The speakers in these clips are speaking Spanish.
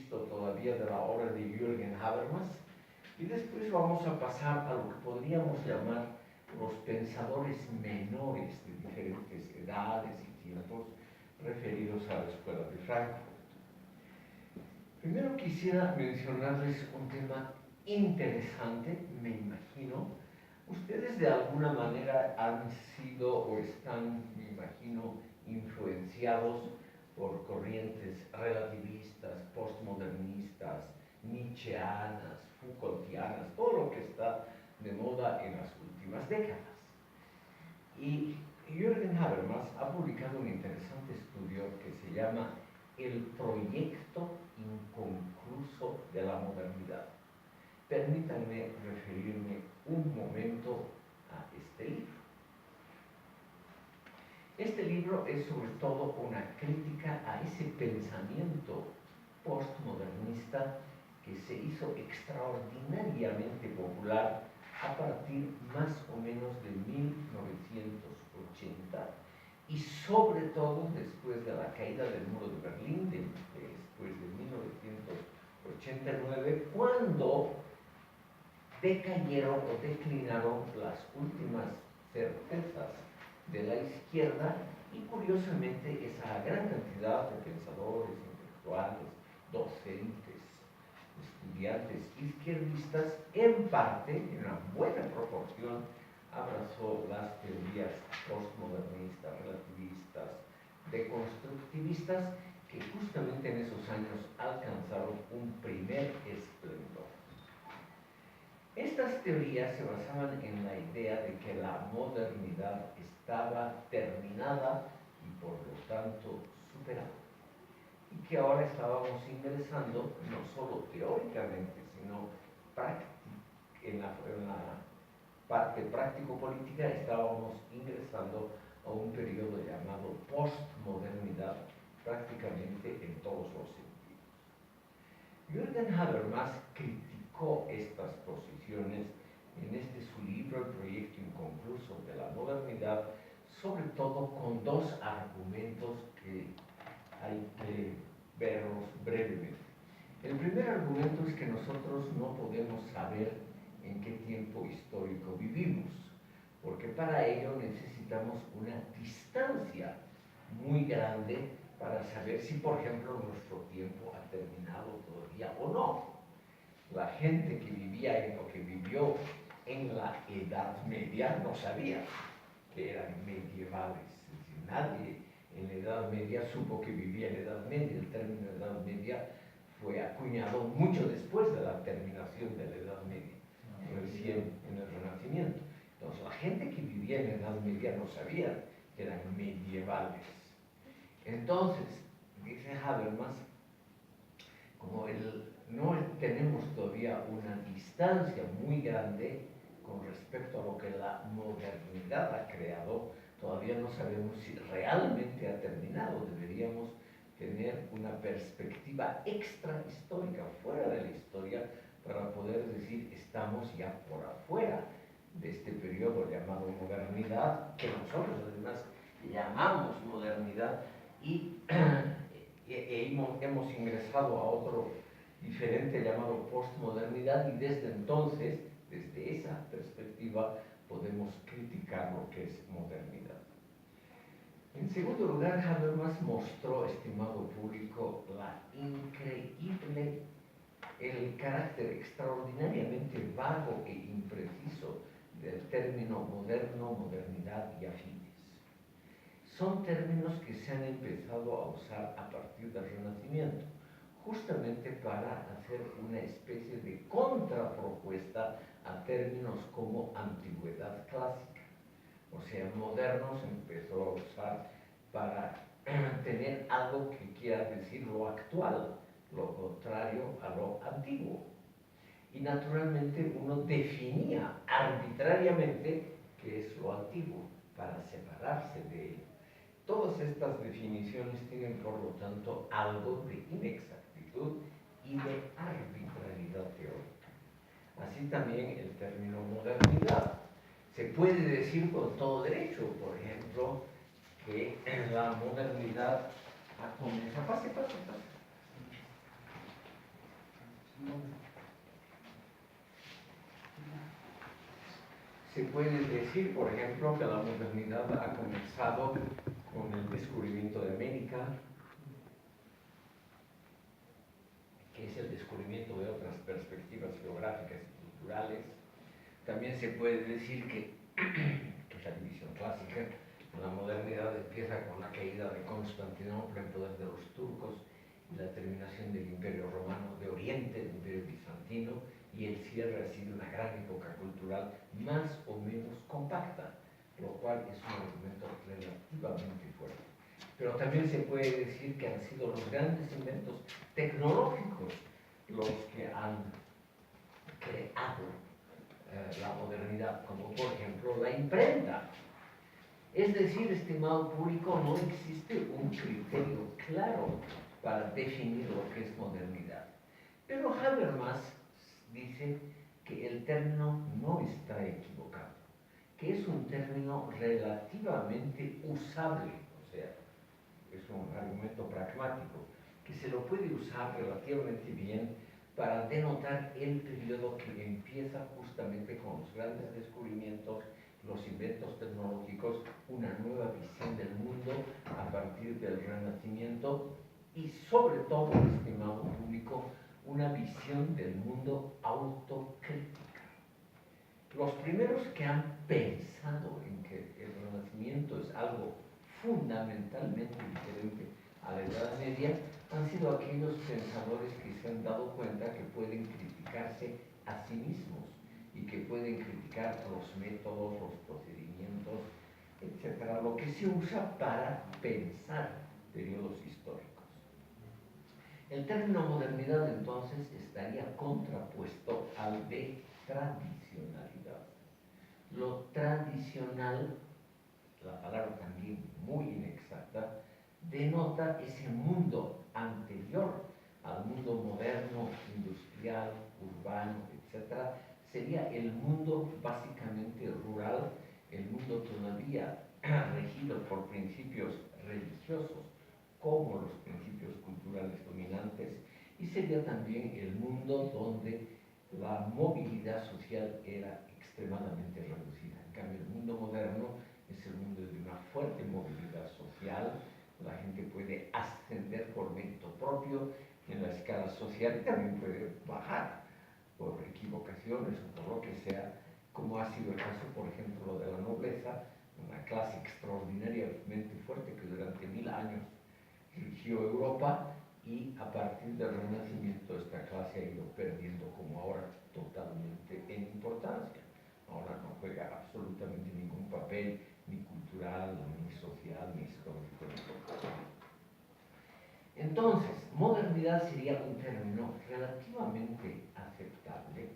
visto todavía de la obra de Jürgen Habermas, y después vamos a pasar a lo que podríamos llamar los pensadores menores de diferentes edades y tiempos referidos a la escuela de Frankfurt. Primero quisiera mencionarles un tema interesante, me imagino. Ustedes de alguna manera han sido o están, me imagino, influenciados por corrientes relativistas, postmodernistas, nietzscheanas, Foucaultianas, todo lo que está de moda en las últimas décadas. Y Jürgen Habermas ha publicado un interesante estudio que se llama El proyecto inconcluso de la modernidad. Permítanme referirme un momento a este libro. Este libro es sobre todo una crítica a ese pensamiento postmodernista que se hizo extraordinariamente popular a partir más o menos de 1980 y sobre todo después de la caída del muro de Berlín, después de 1989, cuando decayeron o declinaron las últimas certezas de la izquierda y curiosamente esa gran cantidad de pensadores, intelectuales, docentes, estudiantes izquierdistas, en parte, en una buena proporción, abrazó las teorías postmodernistas, relativistas, deconstructivistas, que justamente en esos años alcanzaron un primer esplendor. Estas teorías se basaban en la idea de que la modernidad estaba terminada y por lo tanto superada, y que ahora estábamos ingresando, no solo teóricamente, sino en la parte práctico-política, estábamos ingresando a un periodo llamado postmodernidad, prácticamente en todos los sentidos. Jürgen Habermas criticó estas posiciones en su libro El proyecto inconcluso de la modernidad, sobre todo con dos argumentos que hay que verlos brevemente. El primer argumento es que nosotros no podemos saber en qué tiempo histórico vivimos, porque para ello necesitamos una distancia muy grande para saber si, por ejemplo, nuestro tiempo ha terminado todavía o no. La gente que vivió en la Edad Media no sabía que eran medievales. Es decir, nadie en la Edad Media supo que vivía en la Edad Media. El término Edad Media fue acuñado mucho después de la terminación de la Edad Media, recién en el Renacimiento. Entonces, la gente que vivía en la Edad Media no sabía que eran medievales. Entonces, dice Habermas, como no tenemos todavía una distancia muy grande con respecto a lo que la modernidad ha creado, todavía no sabemos si realmente ha terminado. Deberíamos tener una perspectiva extra histórica, fuera de la historia, para poder decir estamos ya por afuera de este periodo llamado modernidad, que nosotros además llamamos modernidad, y hemos ingresado a otro diferente llamado postmodernidad, y desde entonces, desde esa perspectiva, podemos criticar lo que es modernidad. En segundo lugar, Habermas mostró, estimado público, el carácter extraordinariamente vago e impreciso del término moderno, modernidad y afines. Son términos que se han empezado a usar a partir del Renacimiento, justamente para hacer una especie de contrapropuesta a términos como antigüedad clásica. O sea, moderno se empezó a usar para tener algo que quiera decir lo actual, lo contrario a lo antiguo. Y naturalmente uno definía arbitrariamente qué es lo antiguo para separarse de ello. Todas estas definiciones tienen, por lo tanto, algo de inexactitud y de arbitrariedad teórica. Así también el término modernidad. Se puede decir con todo derecho, por ejemplo, que la modernidad ha comenzado. Pase. Se puede decir, por ejemplo, que la modernidad ha comenzado con el descubrimiento de América, que es el descubrimiento de otras perspectivas geográficas y culturales. También se puede decir que es la división clásica. La modernidad empieza con la caída de Constantinopla en poder de los turcos y la terminación del Imperio Romano de Oriente, el Imperio Bizantino, y el cierre ha sido una gran época cultural más o menos compacta, lo cual es un argumento relativamente fuerte. Pero también se puede decir que han sido los grandes inventos tecnológicos los que han creado la modernidad, como por ejemplo la imprenta. Es decir, estimado público, no existe un criterio claro para definir lo que es modernidad. Pero Habermas dice que el término no está equivocado, que es un término relativamente usable, o sea, es un argumento pragmático, que se lo puede usar relativamente bien para denotar el periodo que empieza justamente con los grandes descubrimientos, los inventos tecnológicos, una nueva visión del mundo a partir del Renacimiento y sobre todo, estimado público, una visión del mundo autocrítica. Los primeros que han pensado en que el Renacimiento es algo fundamentalmente diferente a la Edad Media han sido aquellos pensadores que se han dado cuenta que pueden criticarse a sí mismos y que pueden criticar los métodos, los procedimientos, etc., lo que se usa para pensar periodos históricos. El término modernidad entonces estaría contrapuesto al de tradicionalidad. Lo tradicional, la palabra también muy inexacta, denota ese mundo anterior al mundo moderno, industrial, urbano, etc. Sería el mundo básicamente rural, el mundo todavía regido por principios religiosos, como los principios culturales dominantes, y sería también el mundo donde la movilidad social era extremadamente reducida. En cambio, el mundo moderno es el mundo de una fuerte movilidad social, la gente puede ascender por mérito propio en la escala social y también puede bajar por equivocaciones o por lo que sea, como ha sido el caso, por ejemplo, de la nobleza, una clase extraordinariamente fuerte que durante 1000 años rigió Europa, y a partir del Renacimiento esta clase ha ido perdiendo como ahora totalmente en importancia. Ahora no juega absolutamente ningún papel, ni cultural, ni social, ni histórico, ni cultural. Entonces, modernidad sería un término relativamente aceptable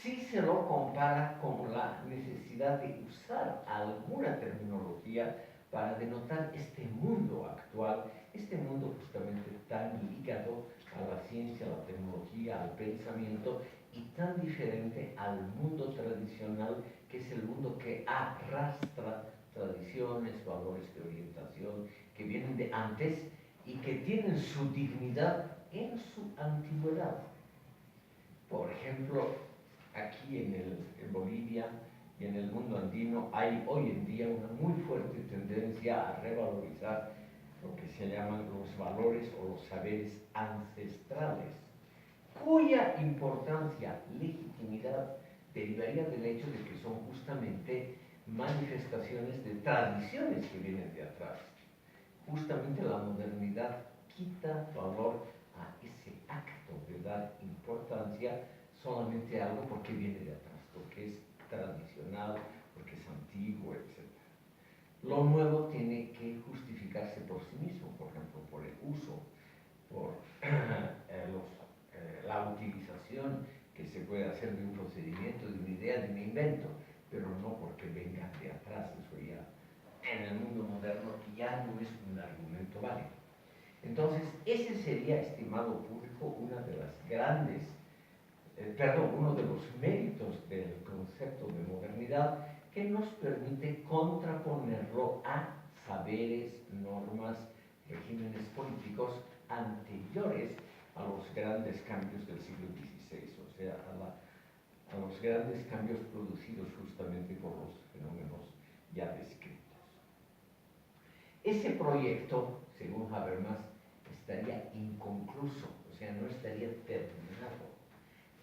si se lo compara con la necesidad de usar alguna terminología para denotar este mundo actual, este mundo justamente tan ligado a la ciencia, a la tecnología, al pensamiento, y tan diferente al mundo tradicional, que es el mundo que arrastra tradiciones, valores de orientación que vienen de antes y que tienen su dignidad en su antigüedad. Por ejemplo, aquí en Bolivia y en el mundo andino hay hoy en día una muy fuerte tendencia a revalorizar lo que se llaman los valores o los saberes ancestrales, cuya importancia, legitimidad, derivaría del hecho de que son justamente manifestaciones de tradiciones que vienen de atrás. Justamente la modernidad quita valor a ese acto de dar importancia solamente a algo porque viene de atrás, porque es tradicional, porque es antiguo, etc. Lo nuevo tiene que justificarse por sí mismo, por ejemplo, por el uso, por la utilización que se puede hacer de un procedimiento, de una idea, de un invento, pero no porque venga de atrás. Eso ya en el mundo moderno ya no es un argumento válido. Entonces, ese sería, estimado público, una de las grandes, uno de los méritos del concepto de modernidad, que nos permite contraponerlo a saberes, normas, regímenes políticos anteriores a los grandes cambios del siglo XVI, o sea, a los grandes cambios producidos justamente por los fenómenos ya descritos. Ese proyecto, según Habermas, estaría inconcluso, o sea, no estaría terminado.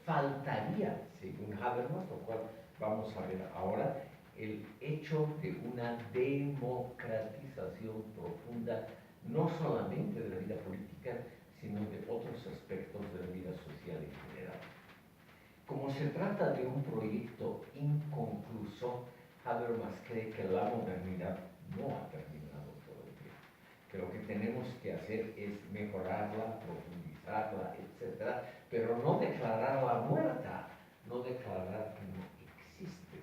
Faltaría, según Habermas, lo cual vamos a ver ahora, el hecho de una democratización profunda, no solamente de la vida política, sino de otros aspectos de la vida social en general. Como se trata de un proyecto inconcluso, Habermas cree que la modernidad no ha terminado todavía, que lo que tenemos que hacer es mejorarla, profundizarla, etc., pero no declararla muerta, no declarar que no existe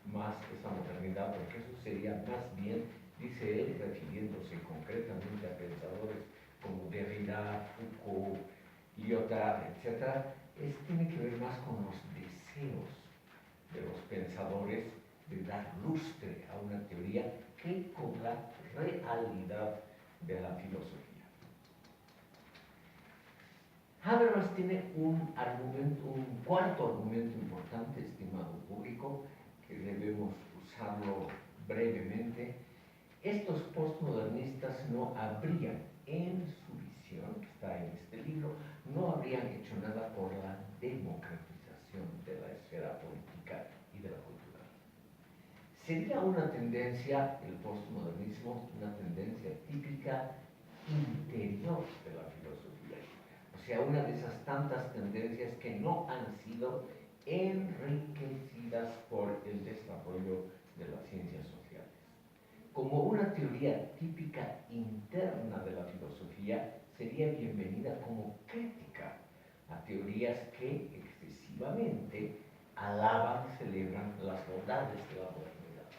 más esa modernidad, porque eso sería más bien, dice él, refiriéndose concretamente a pensadores como Derrida, Foucault, Lyotard, etc., tiene que ver más con los deseos de los pensadores de dar lustre a una teoría que con la realidad de la filosofía. Habermas tiene un cuarto argumento importante, estimado público, que debemos usarlo brevemente. Estos postmodernistas no habrían, en su visión, que está en este libro, no habrían hecho nada por la democratización de la esfera política y de la cultura. Sería una tendencia, el postmodernismo, una tendencia típica interior de la filosofía. O sea, una de esas tantas tendencias que no han sido enriquecidas por el desarrollo de las ciencias sociales. Como una teoría típica interna de la filosofía, sería bienvenida como crítica a teorías que excesivamente alaban y celebran las bondades de la modernidad.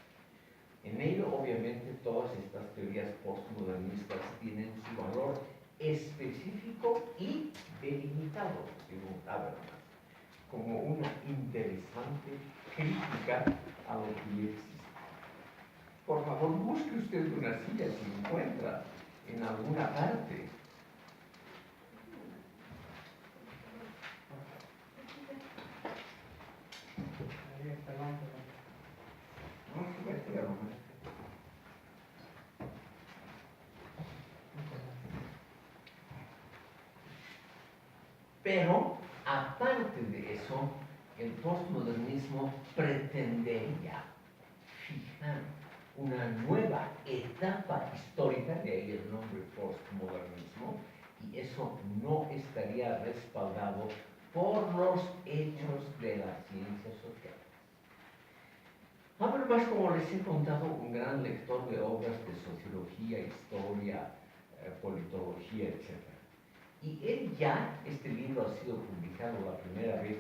En ello, obviamente, todas estas teorías postmodernistas tienen su valor específico y delimitado, según Habermas, como una interesante crítica a lo que existe. Por favor, busque usted una silla si encuentra en alguna parte. Pero, aparte de eso, el postmodernismo pretendería fijar una nueva etapa histórica, de ahí el nombre postmodernismo, y eso no estaría respaldado por los hechos de las ciencias sociales. Habermas, como les he contado, un gran lector de obras de sociología, historia, politología, etc. Y él ya, este libro ha sido publicado la primera vez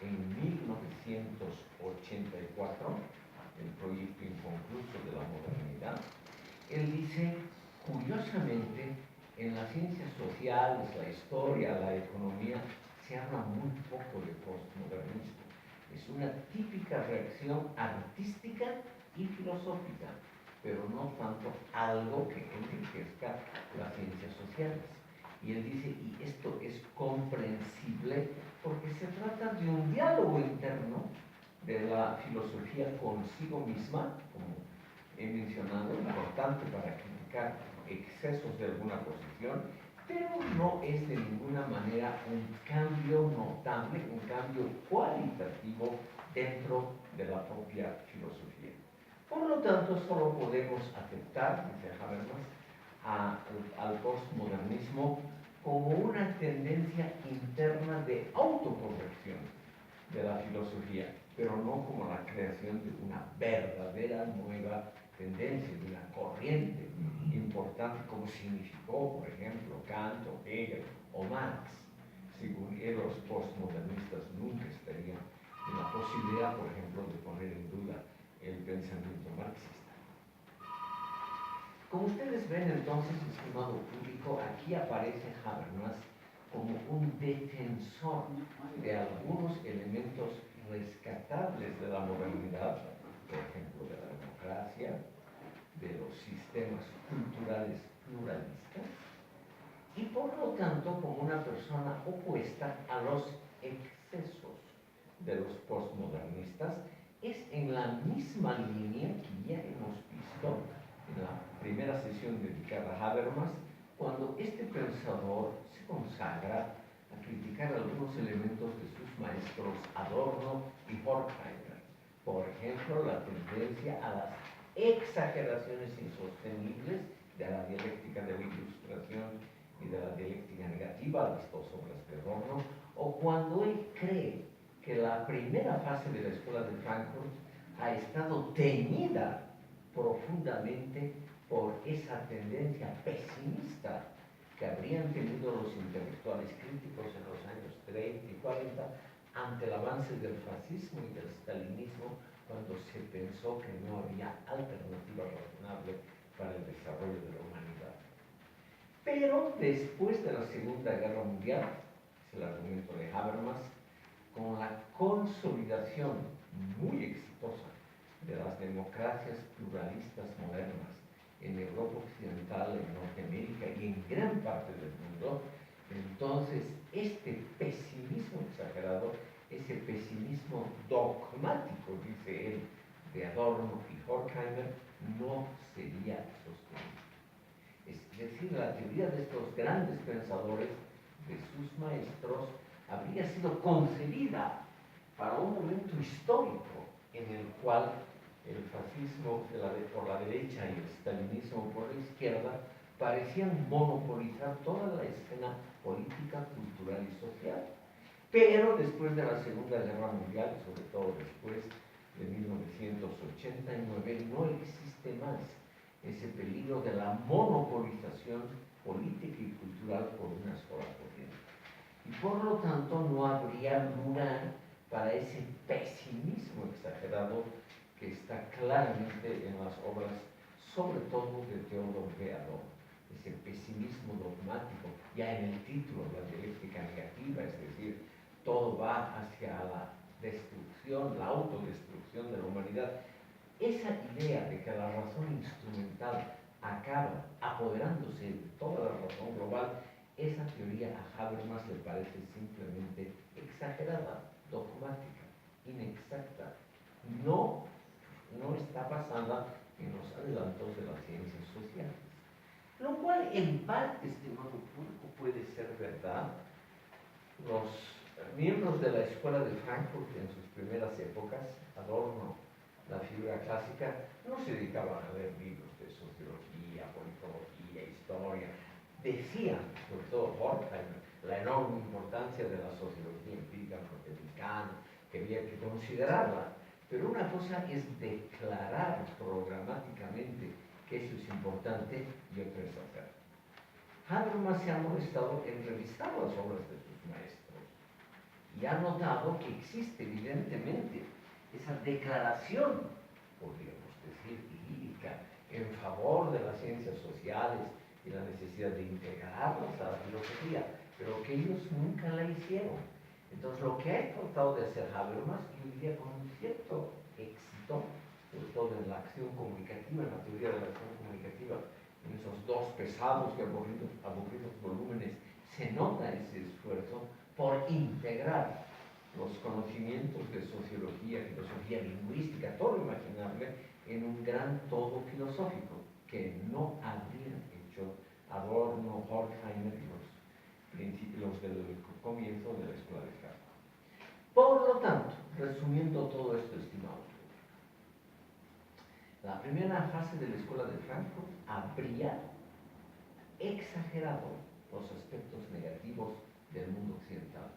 en 1984, el proyecto inconcluso de la modernidad. Él dice, curiosamente, en las ciencias sociales, la historia, la economía, se habla muy poco de postmodernismo. Es una típica reacción artística y filosófica, pero no tanto algo que enriquezca las ciencias sociales. Y él dice, y esto es comprensible porque se trata de un diálogo interno de la filosofía consigo misma, como he mencionado, importante para criticar excesos de alguna posición, pero no es de ninguna manera un cambio notable, un cambio cualitativo dentro de la propia filosofía. Por lo tanto, solo podemos aceptar, dice Habermas, al postmodernismo como una tendencia interna de autocorrección de la filosofía, pero no como la creación de una verdadera nueva tendencia, de una corriente importante como significó, por ejemplo, Kant o Hegel o Marx. Según él, los postmodernistas nunca estarían en la posibilidad, por ejemplo, de poner en duda el pensamiento marxista. Como ustedes ven entonces, estimado público, aquí aparece Habermas como un defensor de algunos elementos rescatables de la modernidad, por ejemplo, de la democracia, de los sistemas culturales pluralistas, y por lo tanto como una persona opuesta a los excesos de los postmodernistas. Es en la misma línea que ya hemos visto en la primera sesión dedicada a Habermas, cuando este pensador se consagra a criticar algunos elementos de sus maestros Adorno y Horkheimer. Por ejemplo, la tendencia a las exageraciones insostenibles de la dialéctica de la ilustración y de la dialéctica negativa, las dos obras de Adorno, o cuando él cree que la primera fase de la Escuela de Frankfurt ha estado teñida profundamente por esa tendencia pesimista que habrían tenido los intelectuales críticos en los años 30 y 40 ante el avance del fascismo y del stalinismo, cuando se pensó que no había alternativa razonable para el desarrollo de la humanidad. Pero después de la Segunda Guerra Mundial, es el argumento de Habermas, con la consolidación muy exitosa de las democracias pluralistas modernas en Europa Occidental, en Norteamérica y en gran parte del mundo, entonces este pesimismo exagerado, ese pesimismo dogmático, dice él, de Adorno y Horkheimer, no sería sostenible. Es decir, la teoría de estos grandes pensadores, de sus maestros, habría sido concebida para un momento histórico en el cual el fascismo por la derecha y el stalinismo por la izquierda parecían monopolizar toda la escena política, cultural y social. Pero después de la Segunda Guerra Mundial, sobre todo después de 1989, no existe más ese peligro de la monopolización política y cultural por una sola corriente. Y por lo tanto no habría lugar para ese pesimismo exagerado que está claramente en las obras, sobre todo de Theodor W. Adorno, ese pesimismo dogmático, ya en el título, la dialéctica negativa, es decir, todo va hacia la destrucción, la autodestrucción de la humanidad. Esa idea de que la razón instrumental acaba apoderándose de toda la razón global, esa teoría a Habermas le parece simplemente exagerada, dogmática, inexacta. No está basada en los adelantos de las ciencias sociales. Lo cual en parte, estimado público, puede ser verdad. Los miembros de la Escuela de Frankfurt en sus primeras épocas, Adorno, la figura clásica, no se dedicaban a leer libros de sociología, politología, historia. Decían, sobre todo Horkheimer, la enorme importancia de la sociología empírica norteamericana, que había que considerarla. Pero una cosa es declarar programáticamente que eso es importante y otra es hacer. Habermas se ha molestado en revisar las obras de sus maestros y ha notado que existe evidentemente esa declaración, podríamos decir, lírica, en favor de las ciencias sociales y la necesidad de integrarlas a la filosofía, pero que ellos nunca la hicieron. Entonces, lo que ha tratado de hacer Habermas, yo diría con un cierto éxito, sobre todo en la acción comunicativa, en la teoría de la acción comunicativa, en esos dos pesados y aburridos volúmenes, se nota ese esfuerzo por integrar los conocimientos de sociología, filosofía lingüística, todo lo imaginable, en un gran todo filosófico, que no habrían hecho Adorno, Horkheimer y los del comienzo de la Escuela de Frankfurt. Por lo tanto, resumiendo todo esto, estimados, la primera fase de la Escuela de Frankfurt habría exagerado los aspectos negativos del mundo occidental,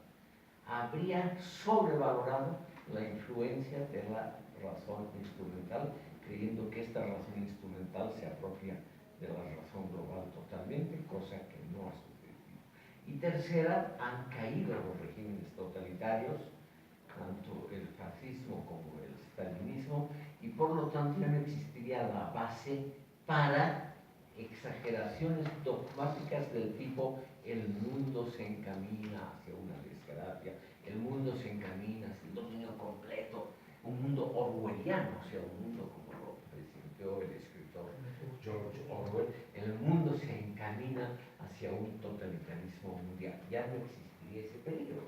habría sobrevalorado la influencia de la razón instrumental, creyendo que esta razón instrumental se apropia de la razón global totalmente, cosa que no ha sucedido. Y tercera, han caído los regímenes totalitarios, tanto el fascismo como el stalinismo, y por lo tanto ya no existiría la base para exageraciones dogmáticas del tipo el mundo se encamina hacia una desgracia, el mundo se encamina hacia el dominio completo, un mundo orwelliano, o sea, un mundo como lo presentó el escritor George Orwell, el mundo se encamina camina hacia un totalitarismo mundial. Ya no existiría ese peligro.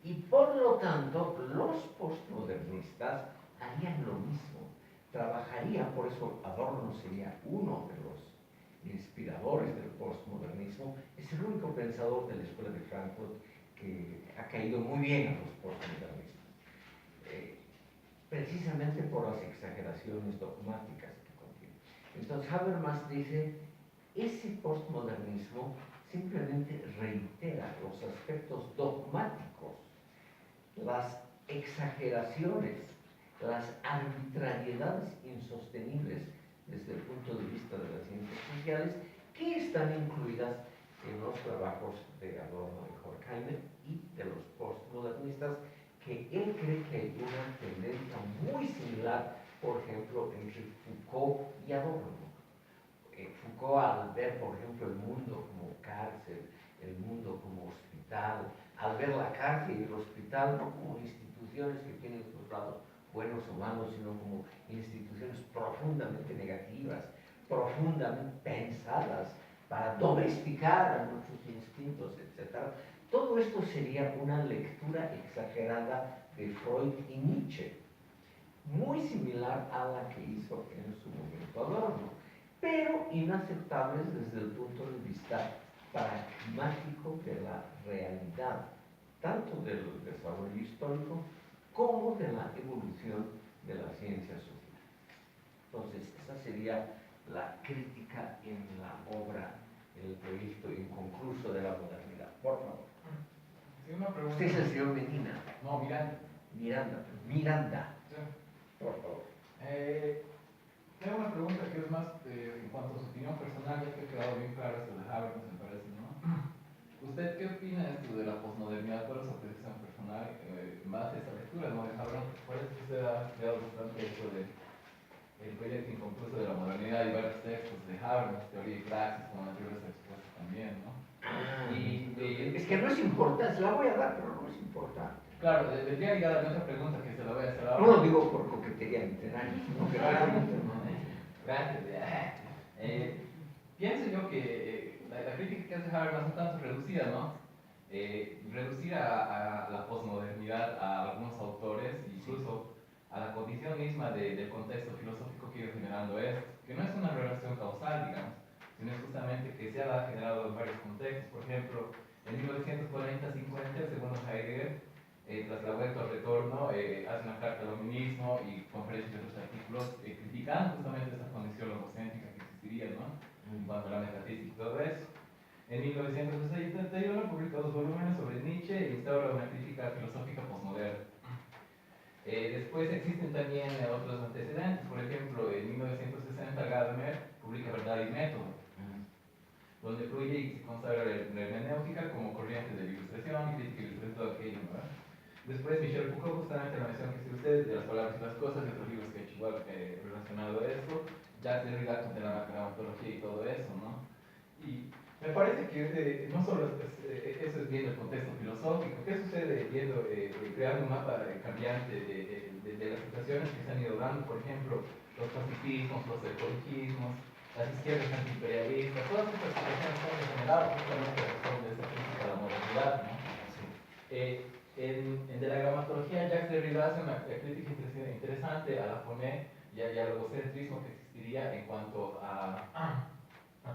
Y por lo tanto, los postmodernistas harían lo mismo. Trabajarían, por eso Adorno sería uno de los inspiradores del postmodernismo, es el único pensador de la Escuela de Frankfurt que ha caído muy bien a los postmodernistas, precisamente por las exageraciones dogmáticas que contiene. Entonces Habermas dice, ese postmodernismo simplemente reitera los aspectos dogmáticos, las exageraciones, las arbitrariedades insostenibles desde el punto de vista de las ciencias sociales, que están incluidas en los trabajos de Adorno y Horkheimer y de los postmodernistas, que él cree que hay una tendencia muy similar, por ejemplo, entre Foucault y Adorno. Foucault, al ver, por ejemplo, el mundo como cárcel, el mundo como hospital, al ver la cárcel y el hospital no como instituciones que tienen sus lados buenos o malos, sino como instituciones profundamente negativas, profundamente pensadas para domesticar a nuestros instintos, etc. Todo esto sería una lectura exagerada de Freud y Nietzsche, muy similar a la que hizo en su momento Adorno, pero inaceptables desde el punto de vista pragmático de la realidad, tanto del desarrollo histórico como de la evolución de la ciencia social. Entonces, esa sería la crítica en la obra, el proyecto inconcluso de la modernidad. Por favor. Sí, una pregunta. Usted es el señor Medina. No, Miranda. Miranda. Sí. Por favor. Tengo una pregunta que es más en cuanto a su opinión personal, ya que ha quedado bien claro esto de Habermas, me parece, ¿no? ¿Usted qué opina de esto de la posmodernidad? ¿Cuál es su apreciación personal en base a esta lectura, ¿no? de Habermas? Parece que usted ha estudiado bastante esto del proyecto inconcluso de la modernidad y varios textos de Habermas, teoría y praxis, como anteriores expuestos también, ¿no? Es que no es importante, se la voy a dar, pero no es importante. Claro, vendría ligada a otra pregunta que se la voy a hacer ahora. No lo digo por coquetería literaria, sino que realmente no. Gracias. Pienso yo que la crítica que hace Habermas es un tanto reducida, ¿no? Reducir a la posmodernidad a algunos autores, incluso a la condición misma del contexto filosófico que ha ido generando esto, que no es una relación causal, digamos, sino es justamente que se ha generado en varios contextos. Por ejemplo, en 1940-50, según Heidegger, tras la vuelta al retorno, hace una carta al feminismo y conferencias y otros artículos criticando justamente esa condición logocéntrica que existiría, ¿no? En cuanto a la metafísica y todo eso. En 1961 publica 2 volúmenes sobre Nietzsche e instaura una crítica filosófica posmoderna. Después existen también otros antecedentes, por ejemplo, en 1960 Gadamer publica Verdad y Método, donde fluye y se consagra la hermenéutica como corriente de la ilustración y crítica ilustra todo aquello, ¿no? Después Michel Foucault, justamente la mención que hizo usted de las palabras y las cosas, y otros libros que ha hecho igual relacionado a esto, Jacques Derrida de la gramatología y todo eso, ¿no? Y me parece que no solo eso es viendo el contexto filosófico, ¿qué sucede viendo, creando un mapa cambiante de las situaciones que se han ido dando? Por ejemplo, los pacifismos, los ecologismos, las izquierdas antiimperialistas, todas estas situaciones se han generado justamente a razón de esta crítica a la modernidad, ¿no? De la gramatología, Jacques Derrida hace una crítica interesante a la foné y al logocentrismo que existiría en cuanto a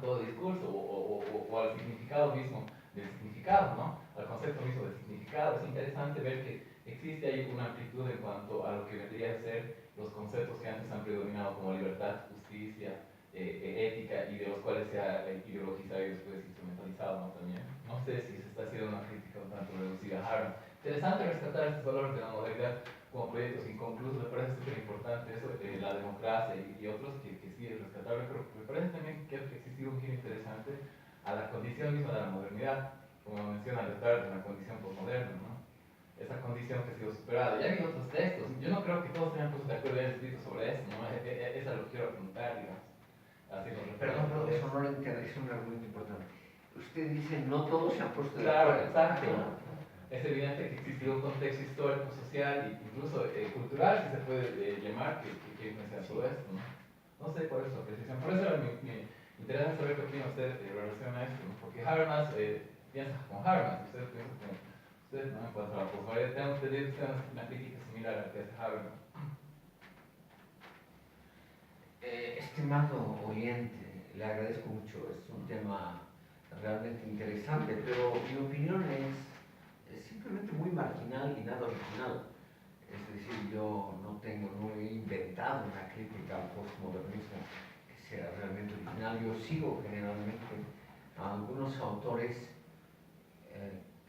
todo discurso o al significado mismo del significado, ¿no? Al concepto mismo del significado. Es interesante ver que existe ahí una amplitud en cuanto a lo que vendría a ser los conceptos que antes han predominado como libertad, justicia, ética, y de los cuales se ha ideologizado y después instrumentalizado, ¿no? También. No sé si se está haciendo una crítica un tanto reducida a Habermas. Interesante rescatar estos valores de la modernidad como proyectos inconclusos, me parece súper importante eso, la democracia y otros que sí es rescatable, pero me parece también que ha existido un giro interesante a la condición misma de la modernidad, como menciona Letar, de la condición postmoderna, ¿no? Esa condición que ha sido superada. Ya hay otros textos, yo no creo que todos tengan puesto de acuerdo y hayan escrito sobre eso, ¿no? Eso lo quiero apuntar, digamos. Perdón, pero eso no lo entiendo, es un argumento importante. Usted dice, no todos se han puesto de acuerdo. acuerdo. Claro, exacto. Es evidente que existió un contexto histórico, social e incluso cultural, si se puede llamar, que influencia todo esto, ¿no? No sé cuál es su apreciación. Por eso era mi interesante saber qué opina usted en relación a esto, ¿no? Porque Habermas piensa como Habermas, usted piensa como usted, ¿no? En cuanto a la posmodernidad, tenemos una crítica similar a la que hace Habermas. Estimado oyente, le agradezco mucho, es un tema realmente interesante, pero mi opinión es simplemente muy marginal y nada original. Es decir, yo no he inventado una crítica al postmodernismo que sea realmente original. Yo sigo generalmente a algunos autores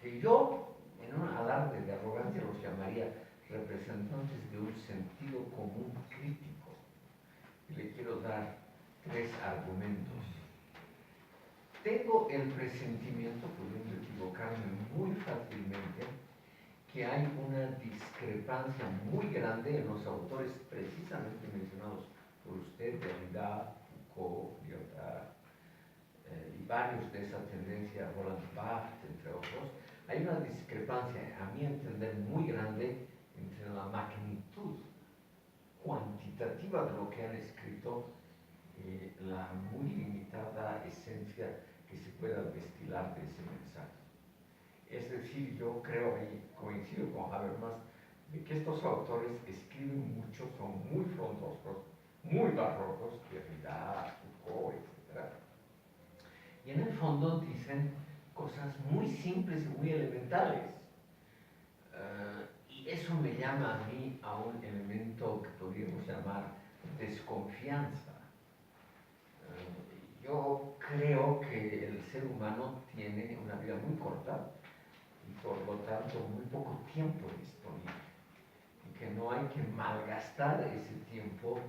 que yo, en un alarde de arrogancia, los llamaría representantes de un sentido común crítico. Y le quiero dar 3 argumentos. Tengo el presentimiento, pudiendo equivocarme muy fácilmente, que hay una discrepancia muy grande en los autores precisamente mencionados por usted, Derrida, Foucault, Lyotard, y varios de esa tendencia, Roland Barthes, entre otros. Hay una discrepancia, a mi entender, muy grande entre la magnitud cuantitativa de lo que han escrito y la muy limitada esencia que se pueda destilar de ese mensaje. Es decir, yo creo, y coincido con Habermas, de que estos autores escriben mucho, son muy frondosos, muy barrocos, Derrida, Foucault, etc. Y en el fondo dicen cosas muy simples y muy elementales. Y eso me llama a mí a un elemento que podríamos llamar desconfianza. Yo creo que el ser humano tiene una vida muy corta y por lo tanto muy poco tiempo disponible, y que no hay que malgastar ese tiempo,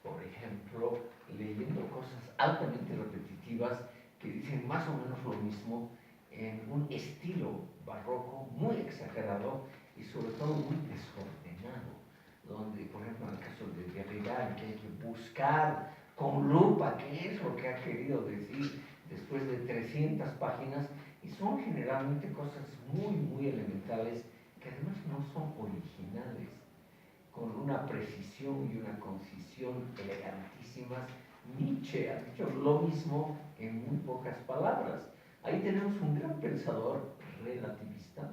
por ejemplo, leyendo cosas altamente repetitivas que dicen más o menos lo mismo en un estilo barroco muy exagerado y sobre todo muy desordenado, donde, por ejemplo, en el caso de Derrida, que hay que buscar con lupa qué es lo que ha querido decir después de 300 páginas, y son generalmente cosas muy elementales que además no son originales, con una precisión y una concisión elegantísimas. Nietzsche ha dicho lo mismo en muy pocas palabras. Ahí tenemos un gran pensador relativista,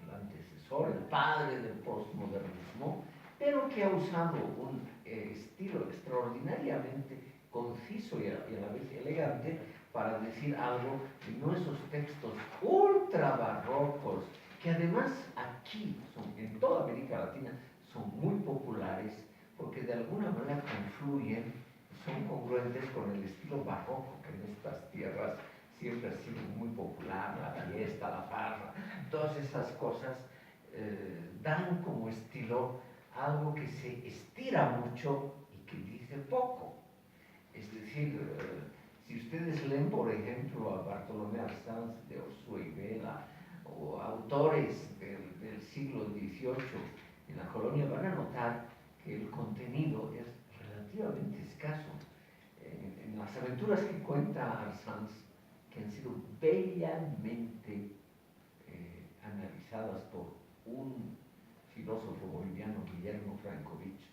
el antecesor, el padre del postmodernismo, pero que ha usado un estilo extraordinariamente conciso y a la vez elegante para decir algo y no esos textos ultra barrocos que además aquí, en toda América Latina, son muy populares porque de alguna manera confluyen, son congruentes con el estilo barroco que en estas tierras siempre ha sido muy popular, la fiesta, la farra, todas esas cosas dan como estilo algo que se estira mucho y que dice poco. Es decir, si ustedes leen, por ejemplo, a Bartolomé Arsanz de Ursúa y Vela, o autores del siglo XVIII en la colonia, van a notar que el contenido es relativamente escaso. En las aventuras que cuenta Arsanz, que han sido bellamente analizadas por un filósofo boliviano, Guillermo Frankovich,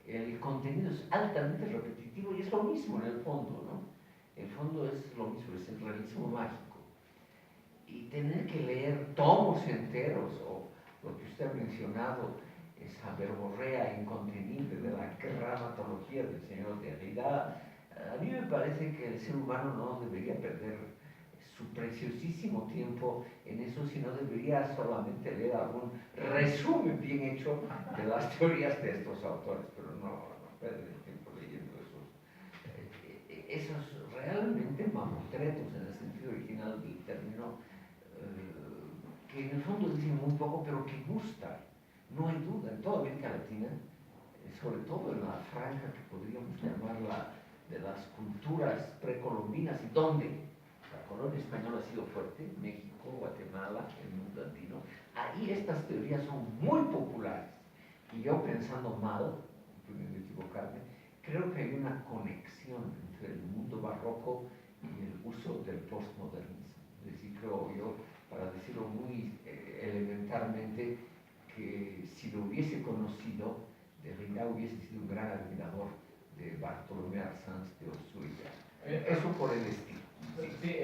el contenido es altamente repetitivo y es lo mismo en el fondo, ¿no? El fondo es lo mismo, es el realismo mágico. Y tener que leer tomos enteros, o lo que usted ha mencionado, esa verborrea incontenible de la gramatología del señor Derrida, a mí me parece que el ser humano no debería perder su preciosísimo tiempo en eso, sino debería solamente leer algún resumen bien hecho de las teorías de estos autores, pero no perder el tiempo leyendo esos realmente mamotretos en el sentido original del término, que en el fondo dicen muy poco, pero que gustan. No hay duda, en toda América Latina, sobre todo en la franja que podríamos llamarla de las culturas precolombinas, y donde la colonia española ha sido fuerte, México, Guatemala, el mundo andino, ahí estas teorías son muy populares. Y yo, pensando mal, pudiendo equivocarme, creo que hay una conexión entre el mundo barroco y el uso del postmodernismo. Es decir, creo yo, para decirlo muy elementalmente, que si lo hubiese conocido, Derrida hubiese sido un gran admirador de Bartolomé Arsanz de Orsuella. Eso por el estilo. Sí,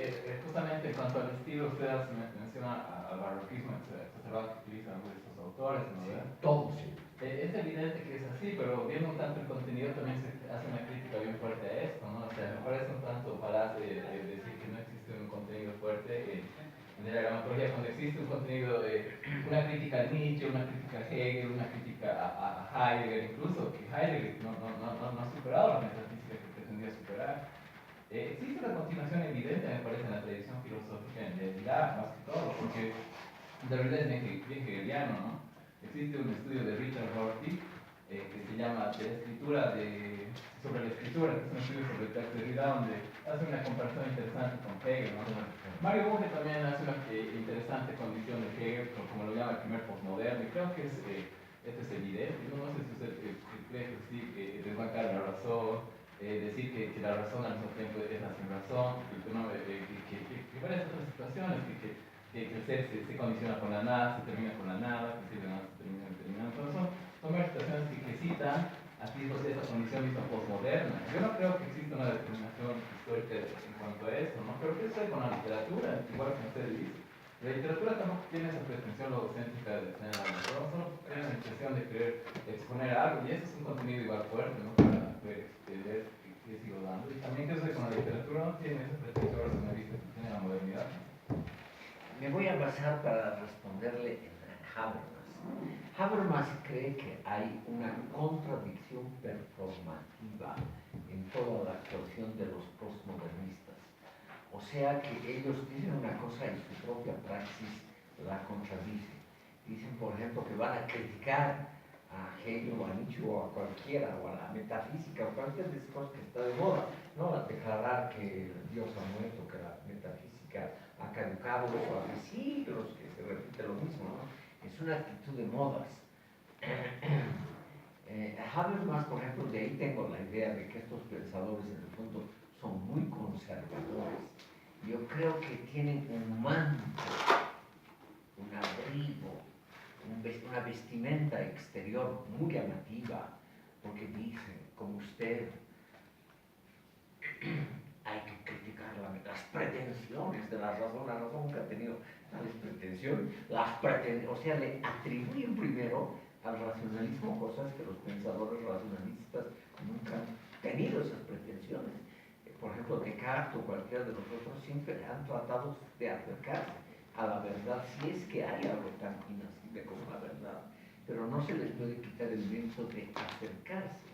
justamente en cuanto al estilo, usted menciona al barroquismo exacerbado que utilizan estos autores, ¿no? Sí, todos ellos. Es evidente que es así, pero viendo un tanto el contenido también se hace una crítica bien fuerte a esto, ¿no? O sea, me parece un tanto falaz decir que no existe un contenido fuerte en la gramatología, cuando existe un contenido, una crítica a Nietzsche, una crítica a Hegel, una crítica a Heidegger, incluso, que Heidegger no ha superado la metafísica que pretendía superar. Existe una continuación evidente, me parece, en la tradición filosófica en Derrida, más que todo, porque Derrida es bien hegeliano, ¿no? Existe un estudio de Richard Rorty que se llama sobre la escritura, que es un estudio sobre el texto de Derrida, donde hace una comparación interesante con Hegel, ¿no? Mario Bunge también hace una interesante condición de Hegel, como lo llama el primer postmoderno, y creo que esto es evidente. No sé si usted cree que sí, desbancar la razón, decir que la razón al mismo tiempo es la sin razón, que varias otras situaciones, que el ser se condiciona con la nada, se termina con la nada, que se termina terminando. Entonces son varias situaciones que citan así esta condición misma postmoderna. Yo no creo que exista una determinación histórica en cuanto a esto, ¿no? Pero ¿qué sucede con la literatura? Igual que usted dice. La literatura tampoco tiene esa pretensión logocéntrica de tener la razón, solo tiene la intención de querer exponer algo, y eso es un contenido igual fuerte, ¿no? Para ver qué sigo dando. Y también que sucede con la literatura no tiene esa pretensión racionalista que tiene la modernidad. Me voy a basar para responderle en Habermas. Habermas cree que hay una contradicción performativa en toda la actuación de los postmodernistas. O sea que ellos dicen una cosa y su propia praxis la contradice. Dicen, por ejemplo, que van a criticar a Hegel o a Nietzsche o a cualquiera, o a la metafísica, o cualquier discurso que está de moda, ¿no? A declarar que Dios ha muerto, que la metafísica ha caducado, o hace siglos que se repite lo mismo, ¿no? Es una actitud de modas. Habermas, por ejemplo, de ahí tengo la idea de que estos pensadores en el fondo son muy conservadores. Yo creo que tienen un manto, un abrigo, una vestimenta exterior muy llamativa, porque dicen, como usted, hay que criticar las pretensiones de la razón nunca ha tenido tales pretensiones, o sea, le atribuyen primero al racionalismo cosas que los pensadores racionalistas nunca han tenido esas pretensiones. Por ejemplo, Descartes o cualquiera de nosotros siempre han tratado de acercarse a la verdad, si es que hay algo tan inaccesible como la verdad, pero no se les puede quitar el mérito de acercarse,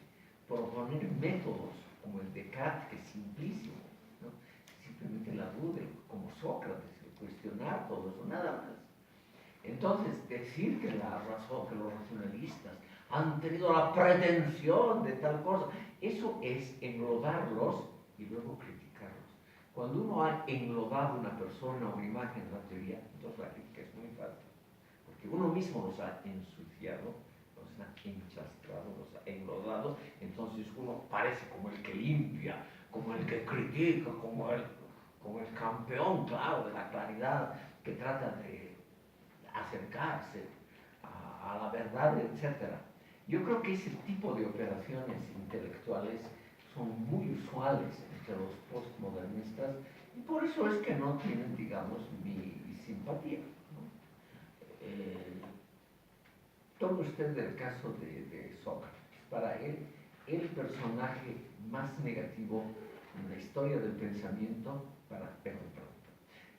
proponer métodos como el de Descartes, que es simplísimo, ¿no? Simplemente la duda, como Sócrates, cuestionar todo eso, nada más. Entonces, decir que la razón, que los racionalistas han tenido la pretensión de tal cosa, eso es englobarlos y luego criticarlos. Cuando uno ha englobado una persona o una imagen en la teoría, entonces la crítica es muy fácil, porque uno mismo los ha ensuciado, los ha enchastrado, los ha englobado, entonces uno parece como el que limpia, como el que critica, como el campeón, claro, de la claridad, que trata de acercarse a la verdad, etc. Yo creo que ese tipo de operaciones intelectuales son muy usuales entre los postmodernistas y por eso es que no tienen, digamos, mi simpatía, ¿no? Tome usted el caso de Sócrates. Para él, el personaje más negativo en la historia del pensamiento,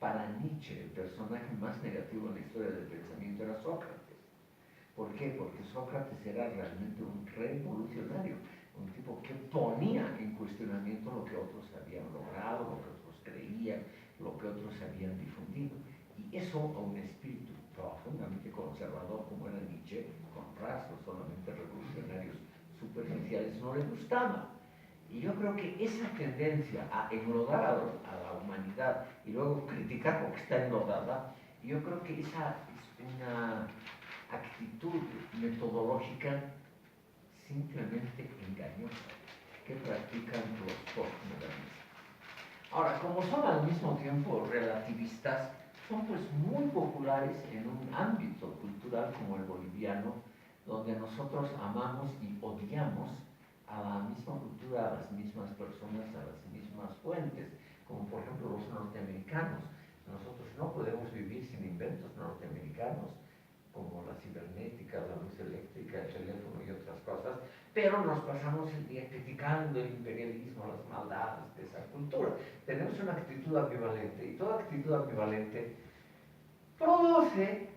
para Nietzsche, el personaje más negativo en la historia del pensamiento era Sócrates. ¿Por qué? Porque Sócrates era realmente un revolucionario, un tipo que ponía en cuestionamiento lo que otros habían logrado, lo que otros creían, lo que otros habían difundido. Y eso a un espíritu profundamente conservador como era Nietzsche, con rasgos solamente revolucionarios superficiales, no le gustaba. Y yo creo que esa tendencia a enlodar a la humanidad y luego criticar porque está enlodada, yo creo que esa es una actitud metodológica simplemente engañosa que practican los postmodernistas. Ahora, como son al mismo tiempo relativistas, son pues muy populares en un ámbito cultural como el boliviano, donde nosotros amamos y odiamos a la misma cultura, a las mismas personas, a las mismas fuentes, como por ejemplo los norteamericanos. Nosotros no podemos vivir sin inventos norteamericanos, como la cibernética, la luz eléctrica, el teléfono y otras cosas, pero nos pasamos el día criticando el imperialismo, las maldades de esa cultura. Tenemos una actitud ambivalente, y toda actitud ambivalente produce,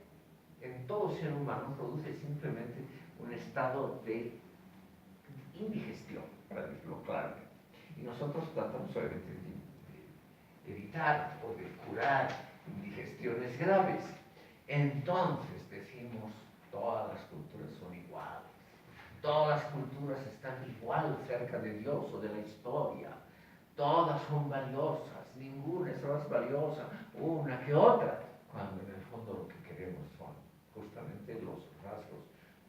en todo ser humano, produce simplemente un estado de indigestión, para decirlo claramente. Y nosotros tratamos obviamente de evitar o de curar indigestiones graves. Entonces decimos, todas las culturas son iguales, todas las culturas están igual cerca de Dios o de la historia, todas son valiosas, ninguna es más valiosa una que otra, cuando en el fondo lo que queremos son justamente los rasgos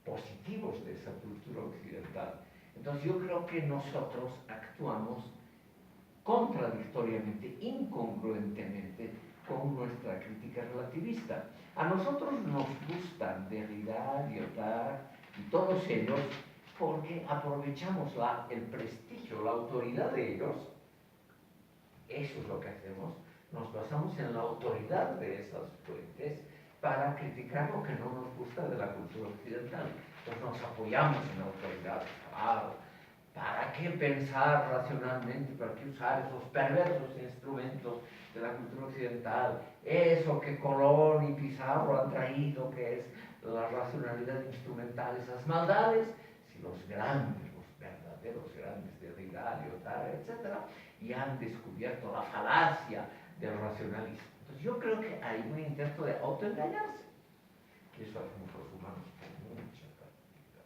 positivos de esa cultura occidental. Entonces yo creo que nosotros actuamos contradictoriamente, incongruentemente con nuestra crítica relativista. A nosotros nos gustan Derrida, Lyotard y todos ellos porque aprovechamos el prestigio, la autoridad de ellos. Eso es lo que hacemos. Nos basamos en la autoridad de esas fuentes para criticar lo que no nos gusta de la cultura occidental. Entonces nos apoyamos en la autoridad. Claro, ¿para qué pensar racionalmente? ¿Para qué usar esos perversos instrumentos de la cultura occidental? Eso que Colón y Pizarro han traído, que es la racionalidad instrumental, esas maldades, si los grandes, los verdaderos grandes de Derrida, Lyotard, etc., y han descubierto la falacia del racionalismo. Entonces yo creo que hay un intento de autoengañarse, que eso hacemos los humanos con mucha facilidad.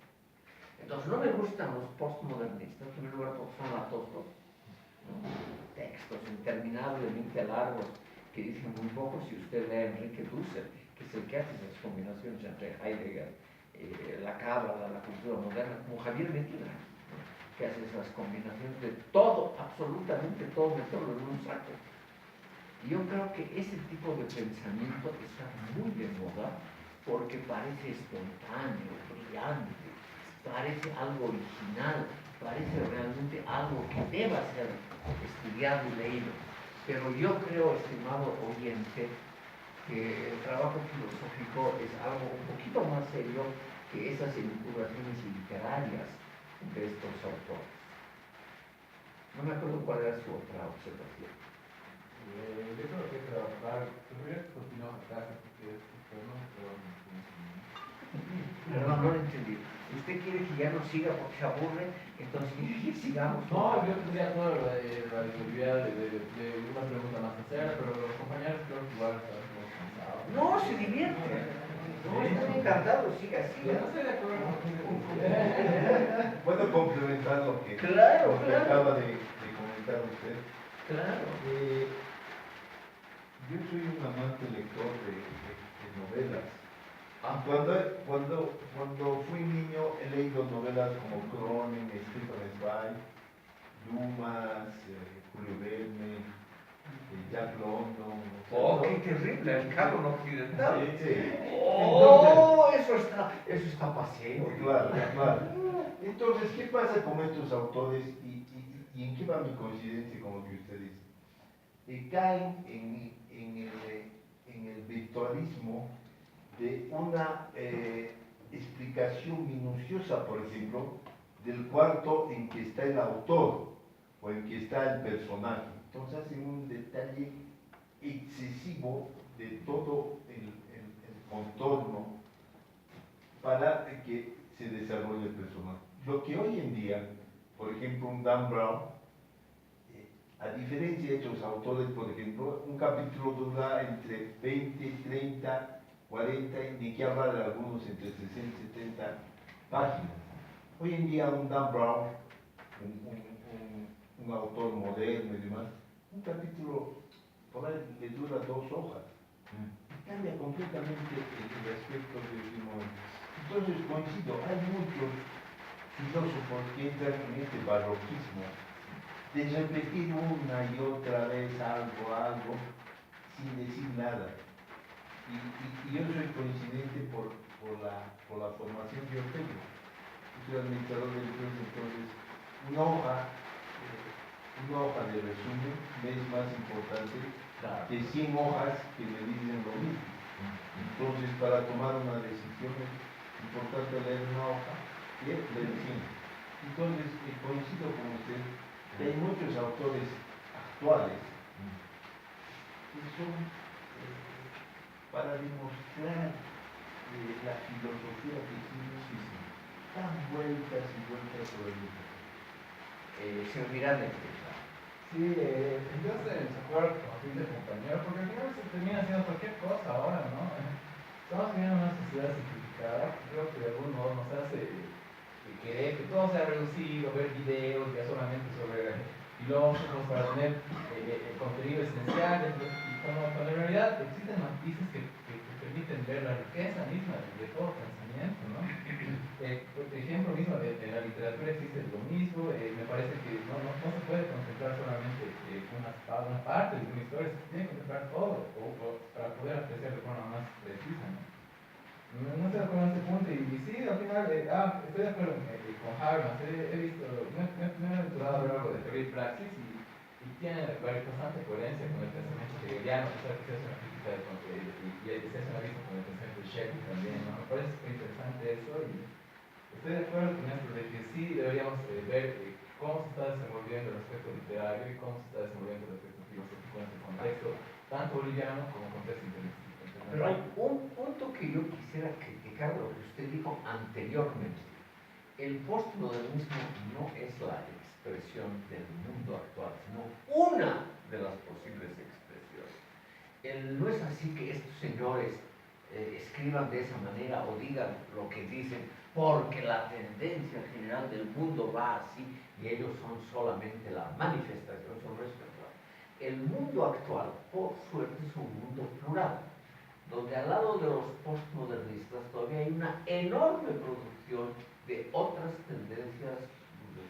Entonces no me gustan los postmodernistas, en primer lugar porque son latosos, ¿no? Textos interminablemente largos que dicen muy poco. Si usted lee a Enrique Dussel, que es el que hace esas combinaciones entre Heidegger, la cábala, la cultura moderna, como Javier Medina, ¿no? Que hace esas combinaciones de todo, absolutamente todo, meterlo en un saco. Y yo creo que ese tipo de pensamiento está muy de moda porque parece espontáneo, brillante, parece algo original, parece realmente algo que deba ser estudiado y leído. Pero yo creo, estimado oyente, que el trabajo filosófico es algo un poquito más serio que esas elucubraciones literarias de estos autores. No me acuerdo cuál era su otra observación. Yo creo que trabajar, tendría que continuar acá, porque no, Perdón, no lo entendí. ¿Usted quiere que ya no siga porque se aburre? Entonces quiere que sigamos. No, yo tendría toda la disponibilidad de una pregunta más hacer, pero los compañeros creo que igual están cansados. No, se divierte. No, están encantados, siga, siga. No estoy de acuerdo. Puedo complementar lo que Claro. acaba de comentar usted. Claro. Yo soy un amante lector de novelas. Cuando fui niño he leído novelas como Cronin, Stephen Zweig, Dumas, Julio Verne, Jack London. Oh, qué terrible, el canon occidental. Sí. Oh, eso está paseo. Claro. Entonces, ¿qué pasa con estos autores y en qué va mi coincidencia con lo que usted dice? Caen en el virtualismo de una explicación minuciosa, por ejemplo, del cuarto en que está el autor o en que está el personaje. Entonces hacen un detalle excesivo de todo el contorno para que se desarrolle el personaje. Lo que hoy en día, por ejemplo, un Dan Brown, a diferencia de otros autores, por ejemplo, un capítulo dura entre 20, 30, 40, ni que hablar de algunos entre 60 y 70 páginas. Hoy en día un Dan Brown, un autor moderno y demás, un capítulo por ahí le dura 2 hojas. Cambia completamente el aspecto de uno. Entonces coincido, hay muchos filósofos que entran en este barroquismo de repetir una y otra vez algo sin decir nada. Y yo soy coincidente por la formación que yo tengo. Soy administrador de empresas, entonces una hoja, una hoja de resumen me es más importante que 100 hojas que me dicen lo mismo. Entonces, para tomar una decisión es importante leer una hoja y leer 100. Entonces, coincido con usted que hay muchos autores actuales que son para demostrar la filosofía que hicimos, dan vueltas y vueltas sobre el mundo. Señor Miranda, Sí, yo estoy en desacuerdo con fin de compañero, porque al final se termina haciendo cualquier cosa ahora, ¿no? Estamos viviendo una sociedad simplificada, creo que de algún modo nos hace querer que todo sea reducido, ver videos ya solamente sobre filósofos para tener contenido esencial, y cuando en realidad existen matices que permiten ver la riqueza misma de todo pensamiento, ¿no? Por ejemplo mismo, en la literatura existe lo mismo, me parece que no se puede contemplar solamente una parte de una historia, se tiene que contemplar todo, para poder apreciar de forma más precisa, ¿no? No estoy de acuerdo en este punto, y sí, al final, estoy de acuerdo con Habermas, he visto, me he aventurado a ver algo de teoría y praxis, y tiene bastante coherencia con el pensamiento hegeliano, a pesar que se hace una crítica y se hace una vista con el pensamiento de Shakespeare también, ¿no? Me parece muy interesante eso, y estoy de acuerdo con esto de que sí deberíamos ver cómo se está desenvolviendo el aspecto literario y cómo se está desenvolviendo el aspecto filosófico en este contexto, tanto boliviano como contexto internacional. pero hay un punto que yo quisiera criticar de lo que usted dijo anteriormente. El postmodernismo no es la expresión del mundo actual, sino una de las posibles expresiones. No es así que estos señores escriban de esa manera o digan lo que dicen porque la tendencia general del mundo va así y ellos son solamente la manifestación, eso no es verdad. El mundo actual, por suerte, es un mundo plural, donde al lado de los postmodernistas todavía hay una enorme producción de otras tendencias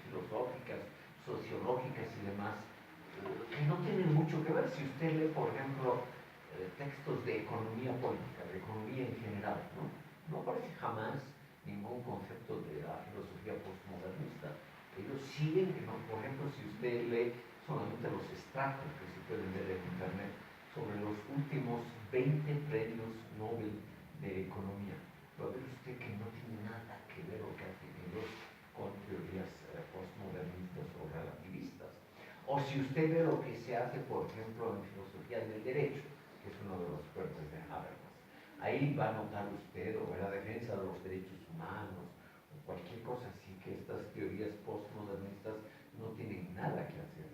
filosóficas, sociológicas y demás, que no tienen mucho que ver. Si usted lee, por ejemplo, textos de economía política, de economía en general, no aparece jamás ningún concepto de la filosofía postmodernista. Ellos siguen, por ejemplo, si usted lee solamente los extractos que se pueden ver en internet sobre los últimos 20 premios Nobel de economía, va a ver usted que no tiene nada que ver lo que hacen ellos con teorías postmodernistas o relativistas. O si usted ve lo que se hace, por ejemplo, en filosofía del derecho, que es uno de los fuertes de Habermas, ahí va a notar usted, o en la defensa de los derechos humanos, o cualquier cosa así, que estas teorías postmodernistas no tienen nada que hacer.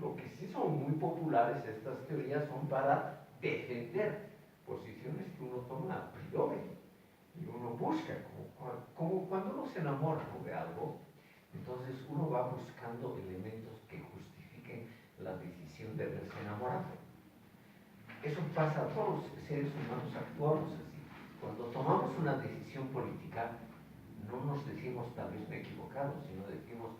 Lo que sí son muy populares estas teorías son para defender posiciones que uno toma a priori y uno busca, como cuando uno se enamora de algo, entonces uno va buscando elementos que justifiquen la decisión de haberse enamorado. Eso pasa a todos los seres humanos, actuamos así. Cuando tomamos una decisión política, no nos decimos tal vez me he equivocado, sino decimos,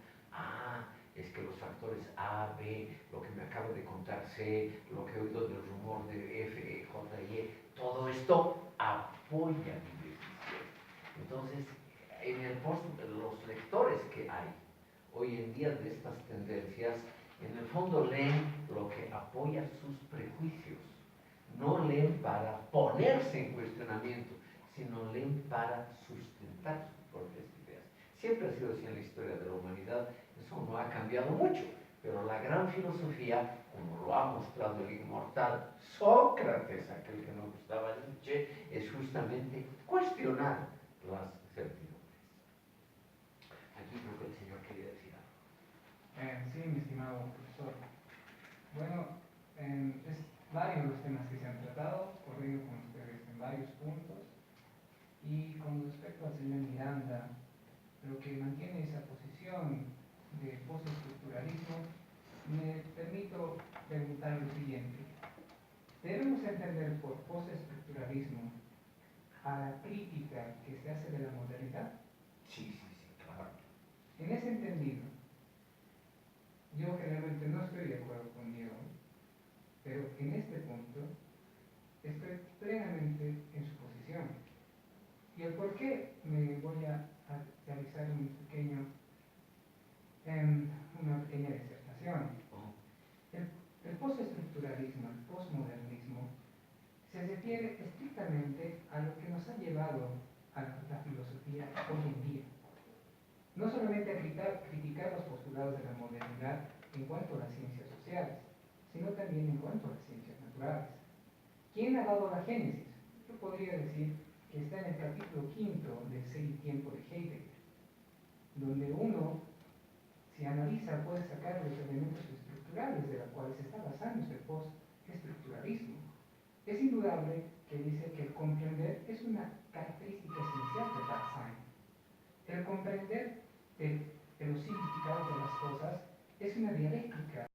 es que los factores A, B, lo que me acaba de contar C, lo que he oído del rumor de F, J, Y, todo esto apoya mi decisión. Entonces, los lectores que hay hoy en día de estas tendencias, en el fondo leen lo que apoya sus prejuicios. No leen para ponerse en cuestionamiento, sino leen para sustentar sus propias ideas. Siempre ha sido así en la historia de la humanidad, eso no ha cambiado mucho, pero la gran filosofía, como lo ha mostrado el inmortal Sócrates, aquel que no gustaba Nietzsche, es justamente cuestionar las certidumbres. Aquí creo que el señor quería decir algo. Sí, mi estimado profesor. Bueno, es varios los temas que se han tratado, corrido con ustedes en varios puntos, y con respecto al señor Miranda, lo que mantiene esa posición de postestructuralismo, me permito preguntar lo siguiente. ¿Debemos entender por postestructuralismo a la crítica que se hace de la modernidad? Sí, claro. En ese entendido, yo generalmente no estoy de acuerdo con Diego, pero en este punto estoy plenamente en su posición. ¿Y el por qué? Me voy a realizar un pequeño una pequeña disertación. El postestructuralismo, el postmodernismo, se refiere estrictamente a lo que nos ha llevado a la filosofía hoy en día. No solamente a criticar los postulados de la modernidad en cuanto a las ciencias sociales, sino también en cuanto a las ciencias naturales. ¿Quién ha dado la génesis? Yo podría decir que está en el capítulo 5 de Ser y Tiempo de Heidegger, donde uno, si analiza, puede sacar los elementos estructurales de los cuales se está basando este postestructuralismo. Es indudable que dice que el comprender es una característica esencial de Dasein. El comprender de los significados de las cosas es una dialéctica